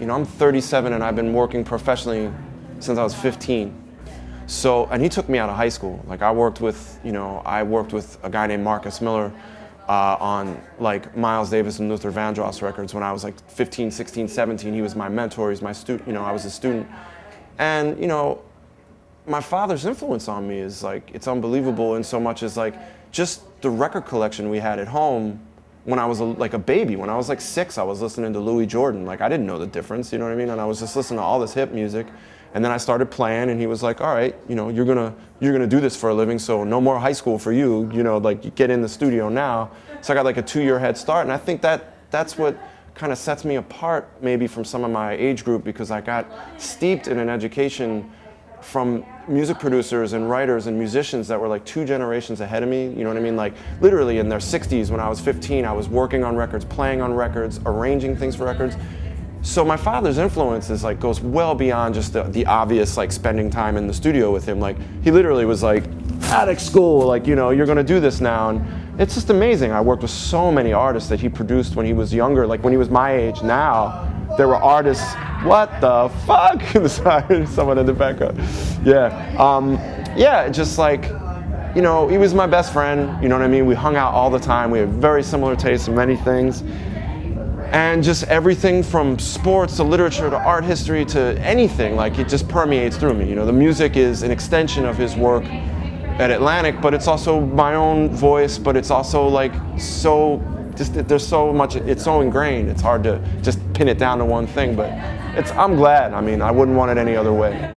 You know, I'm 37 and I've been working professionally since I was 15. So, and he took me out of high school. Like I worked with a guy named Marcus Miller on like Miles Davis and Luther Vandross records when I was like 15, 16, 17. He was my mentor, he's my student, you know, I was a student. And, you know, my father's influence on me is like, it's unbelievable in so much as like, just the record collection we had at home when I was like a baby. When I was like 6, I was listening to Louis Jordan. Like I didn't know the difference, you know what I mean? And I was just listening to all this hip music. And then I started playing and he was like, all right, you know, you're gonna do this for a living, so no more high school for you, you know, like you get in the studio now. So I got like a 2-year head start, and I think that's what kind of sets me apart maybe from some of my age group, because I got steeped in an education from music producers and writers and musicians that were like 2 generations ahead of me, you know what I mean? Like literally in their 60s when I was 15, I was working on records, playing on records, arranging things for records. So my father's influence is like goes well beyond just the obvious like spending time in the studio with him. Like he literally was like, attic school, like, you know, you're gonna do this now. And it's just amazing. I worked with so many artists that he produced when he was younger, like when he was my age. Now there were artists, what the fuck? Sorry, someone in the background. Yeah, just like, you know, he was my best friend, you know what I mean? We hung out all the time. We had very similar tastes in many things. And just everything from sports to literature to art history to anything, like it just permeates through me. You know, the music is an extension of his work at Atlantic, but it's also my own voice, but it's also like so, just there's so much, it's so ingrained, it's hard to just pin it down to one thing, but I'm glad. I mean, I wouldn't want it any other way.